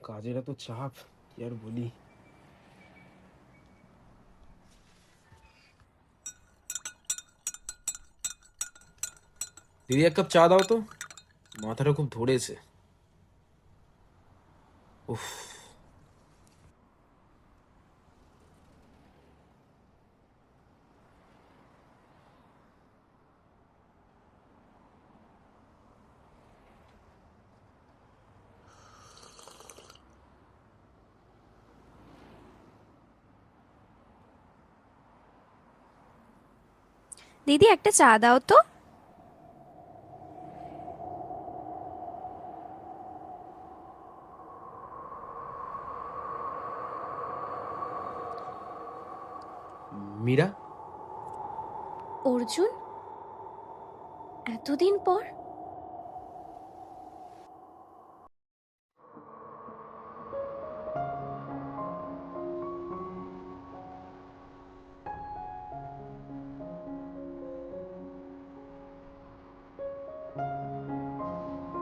কাজের এত চাপ, কি আর বলি। দিদি, এক কাপ চা দাও তো, মাথাটা খুব ধরেছে। উফ। দিদি, একটা চা দাও তো। মীরা? অর্জুন, এতদিন পর?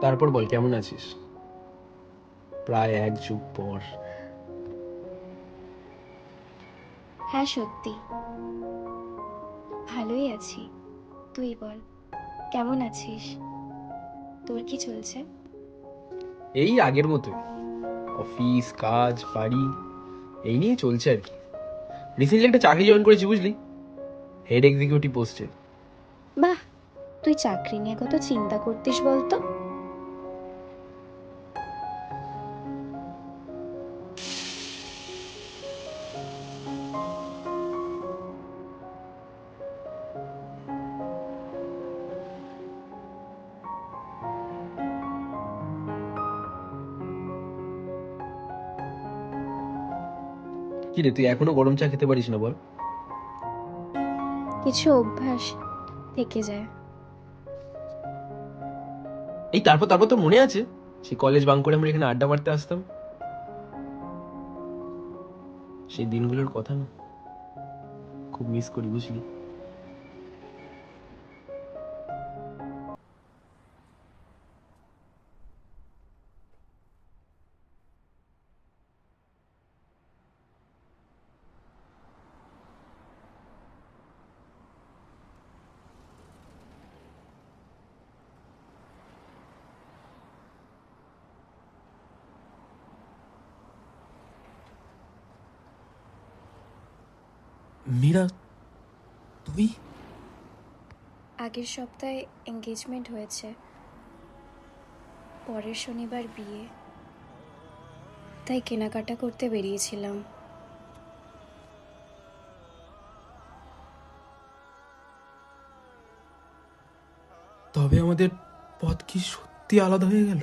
তারপর বল, কেমন আছিস? প্রায় 1 যুগ পর। হ্যাঁ, সত্যি ভালোই আছি। তুই বল, কেমন আছিস? তোর কি চলছে? এই আগের মতোই, অফিস, কাজ, বাড়ি, এই নিয়ে চলছে আর কি। রিসেন্টলি একটা চাকরি জয়েন করেছি, বুঝলি, হেড এক্সিকিউটিভ পোস্টে। বাহ, তুই চাকরি নিয়ে কত চিন্তা করতিস বলতো। কি রে, তুই এখনো গরম চা খেতে পারিস না বল? কিছু অভ্যাস থেকে যায়। এই তারপর তারপর তো মনে আছে, সেই কলেজ বাঙ্ক করে আমরা এখানে আড্ডা মারতে আসতাম, সেই দিনগুলোর কথা না খুব মিস করি, বুঝলি। মীরা, তুই? আগের সপ্তাহে এঙ্গেজমেন্ট হয়েছে, পরের শনিবার বিয়ে, তাই কেনাকাটা করতে বেরিয়েছিলাম। তবে আমাদের পথ কি সত্যি আলাদা হয়ে গেল?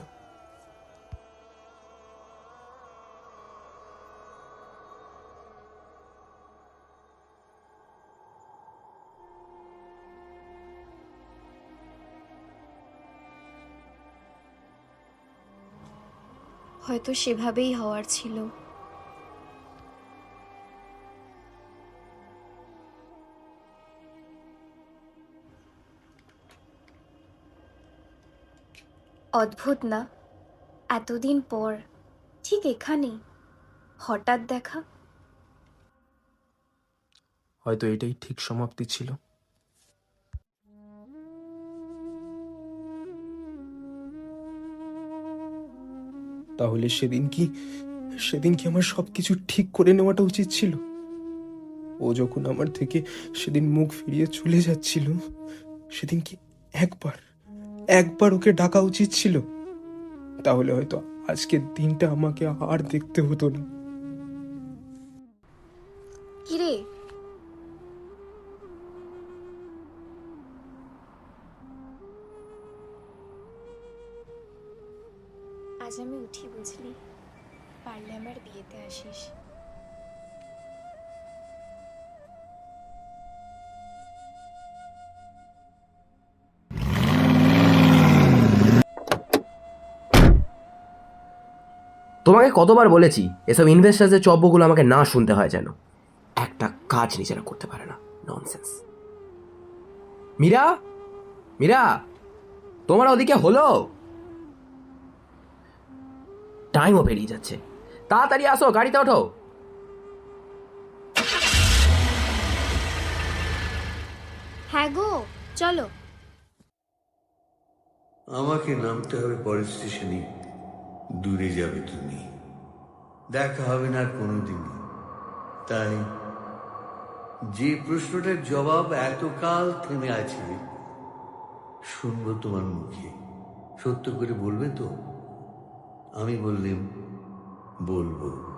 হয়তো সেভাবেই হওয়ার ছিল। অদ্ভুত না, এতদিন পর ঠিক এখানেই হঠাৎ দেখা। হয়তো এটাই ঠিক সমাপ্তি ছিল। তাহলে সেদিন কি আমার সবকিছু ঠিক করে নেওয়াটা উচিত ছিল? ও যখন আমার থেকে সেদিন মুখ ফিরিয়ে চলে যাচ্ছিল, সেদিন কি একবার একবার ওকে ডাকা উচিত ছিল? তাহলে হয়তো আজকের দিনটা আমাকে আর দেখতে হতো না। কিরে, আজ আমি উঠি বুঝলি, পারলে আমার বিয়েতে আসিস। তোমাকে কতবার বলেছি এসব ইনভেস্টার্সের চব্বগুলো আমাকে না শুনতে হয় যেন। একটা কাজ নিজেরা করতে পারে না, ননসেন্স। মীরা, মীরা, তোমার ওদিকে হলো? টাইমও পেরিয়ে যাচ্ছে, তাড়াতাড়ি আসো, গাড়িতে ওঠো। হ্যাঁ গো, চলো। আমাকে নামতে হবে পরের স্টেশনে। দূরে যাবে তুমি, দেখা হবে না আর কোনোদিনই। তাই যে প্রশ্নটার জবাব এতকাল থেমে আছে শুনবো তোমার মুখে। সত্য করে বলবে তো? আমি বললেম বলবো।